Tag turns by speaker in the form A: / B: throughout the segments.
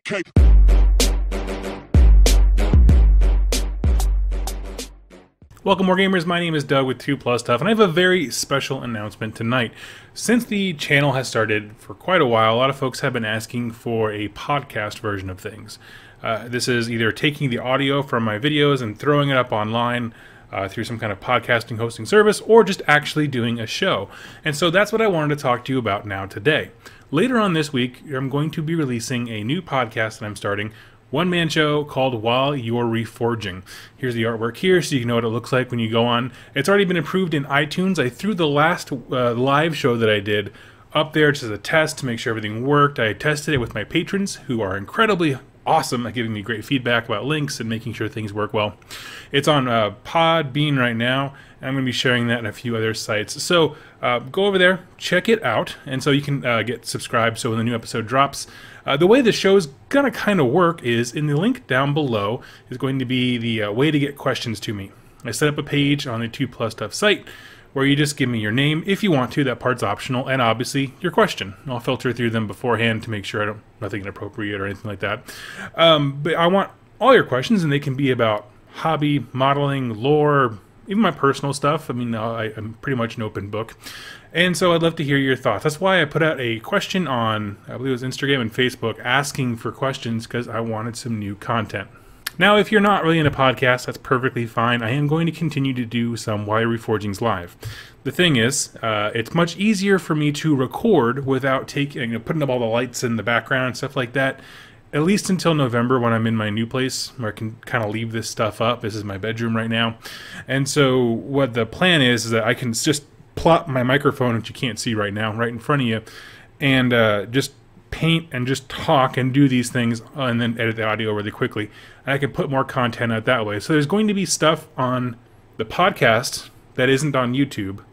A: Okay.
B: Welcome, War Gamers. My name is Doug with 2+ Stuff, and I have a very special announcement tonight. Since the channel has started for quite a while, a lot of folks have been asking for a podcast version of things. This is either taking the audio from my videos and throwing it up online through some kind of podcasting hosting service, or just actually doing a show. And so that's what I wanted to talk to you about now today. Later on this week, I'm going to be releasing a new podcast that I'm starting, one-man show called WYR Reforging. Here's the artwork here so you can know what it looks like when you go on. It's already been approved in iTunes. I threw the last live show that I did up there just as a test to make sure everything worked. I tested it with my patrons, who are incredibly awesome at giving me great feedback about links and making sure things work well. It's on Podbean right now, and I'm going to be sharing that in a few other sites. So go over there, check it out, and so you can get subscribed so when the new episode drops. The way the show is going to kind of work is in the link down below is going to be the way to get questions to me. I set up a page on the 2+ Stuff site where you just give me your name if you want to. That part's optional, and obviously your question. I'll filter through them beforehand to make sure I don't nothing inappropriate or anything like that. But I want all your questions, and they can be about hobby, modeling, lore, even my personal stuff. I mean, I'm pretty much an open book. And so I'd love to hear your thoughts. That's why I put out a question on, I believe it was Instagram and Facebook, asking for questions because I wanted some new content. Now, if you're not really in a podcast, that's perfectly fine. I am going to continue to do some WYR Reforgings live. The thing is, it's much easier for me to record without putting up all the lights in the background and stuff like that, at least until November when I'm in my new place where I can kind of leave this stuff up. This is my bedroom right now. And so what the plan is that I can just plop my microphone, which you can't see right now, right in front of you, and just paint and just talk and do these things and then edit the audio really quickly. And I can put more content out that way. So there's going to be stuff on the podcast that isn't on YouTube.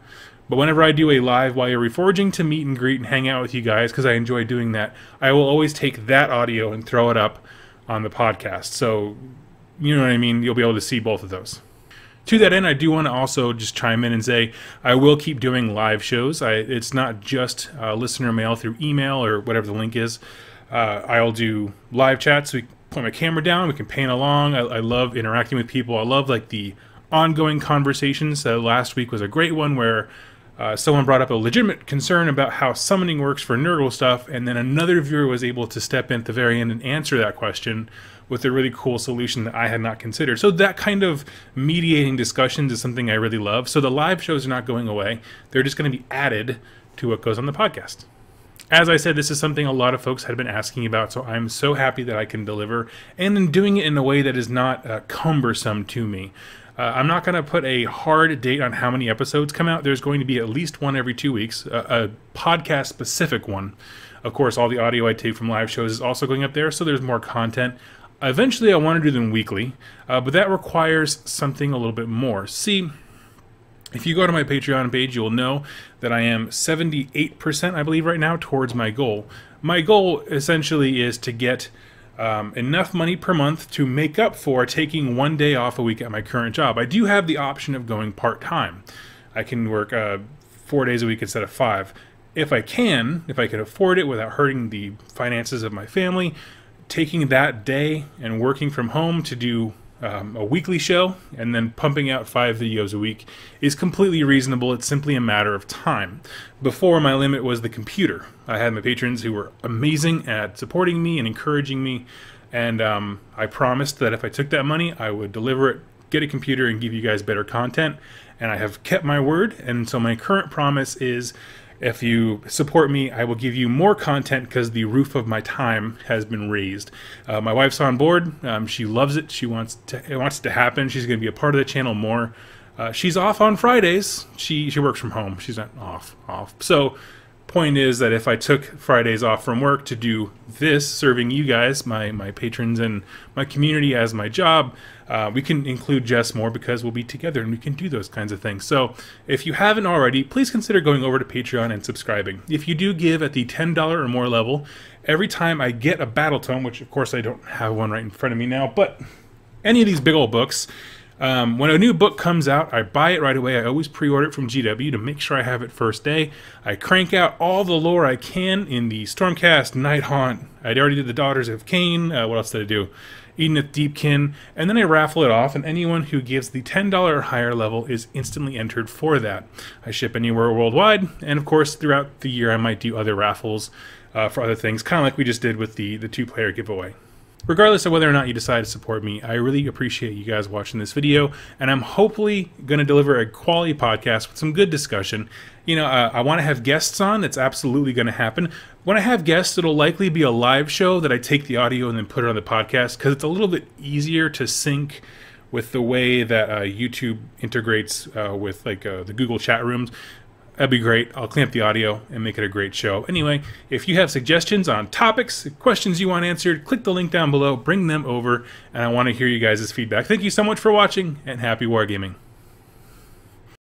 B: But whenever I do a live WYR Reforging to meet and greet and hang out with you guys, because I enjoy doing that, I will always take that audio and throw it up on the podcast. So, you know what I mean? You'll be able to see both of those. To that end, I do want to also just chime in and say I will keep doing live shows. It's not just listener mail through email or whatever the link is. I'll do live chats. So we can point my camera down. We can paint along. I love interacting with people. I love like the ongoing conversations. Last week was a great one where someone brought up a legitimate concern about how summoning works for Nurgle stuff, and then another viewer was able to step in at the very end and answer that question with a really cool solution that I had not considered. So that kind of mediating discussions is something I really love. So the live shows are not going away. They're just going to be added to what goes on the podcast. As I said, this is something a lot of folks had been asking about, so I'm so happy that I can deliver, and in doing it in a way that is not cumbersome to me. I'm not going to put a hard date on how many episodes come out. There's going to be at least one every 2 weeks, a podcast-specific one. Of course, all the audio I take from live shows is also going up there, so there's more content. Eventually, I want to do them weekly, but that requires something a little bit more. See, if you go to my Patreon page, you'll know that I am 78%, I believe, right now towards my goal. My goal, essentially, is to get enough money per month to make up for taking 1 day off a week at my current job. I do have the option of going part-time. I can work 4 days a week instead of 5. If I can afford it without hurting the finances of my family, taking that day and working from home to do a weekly show and then pumping out 5 videos a week is completely reasonable. It's simply a matter of time. Before, my limit was the computer. I had my patrons who were amazing at supporting me and encouraging me, and I promised that if I took that money, I would deliver it, get a computer, and give you guys better content, and I have kept my word. And so my current promise is, if you support me, I will give you more content because the roof of my time has been raised. My wife's on board. She loves it. It wants it to happen. She's going to be a part of the channel more. She's off on Fridays. She works from home. She's not off. So point is that if I took Fridays off from work to do this, serving you guys, my patrons and my community as my job, we can include Jess more because we'll be together and we can do those kinds of things. So if you haven't already, please consider going over to Patreon and subscribing. If you do give at the $10 or more level, every time I get a battle tome, which of course I don't have one right in front of me now, but any of these big old books, When a new book comes out, I buy it right away. I always pre-order it from GW to make sure I have it first day. I crank out all the lore I can in the Stormcast, Nighthaunt. I already did the Daughters of Cain. What else did I do? Edeneth Deepkin. And then I raffle it off, and anyone who gives the $10 or higher level is instantly entered for that. I ship anywhere worldwide, and of course, throughout the year, I might do other raffles for other things, kind of like we just did with the two-player giveaway. Regardless of whether or not you decide to support me, I really appreciate you guys watching this video, and I'm hopefully going to deliver a quality podcast with some good discussion. You know, I want to have guests on. That's absolutely going to happen. When I have guests, it'll likely be a live show that I take the audio and then put it on the podcast, because it's a little bit easier to sync with the way that YouTube integrates with like the Google chat rooms. That'd be great. I'll clean up the audio and make it a great show. Anyway, if you have suggestions on topics, questions you want answered, click the link down below, bring them over, and I want to hear you guys' feedback. Thank you so much for watching, and happy wargaming.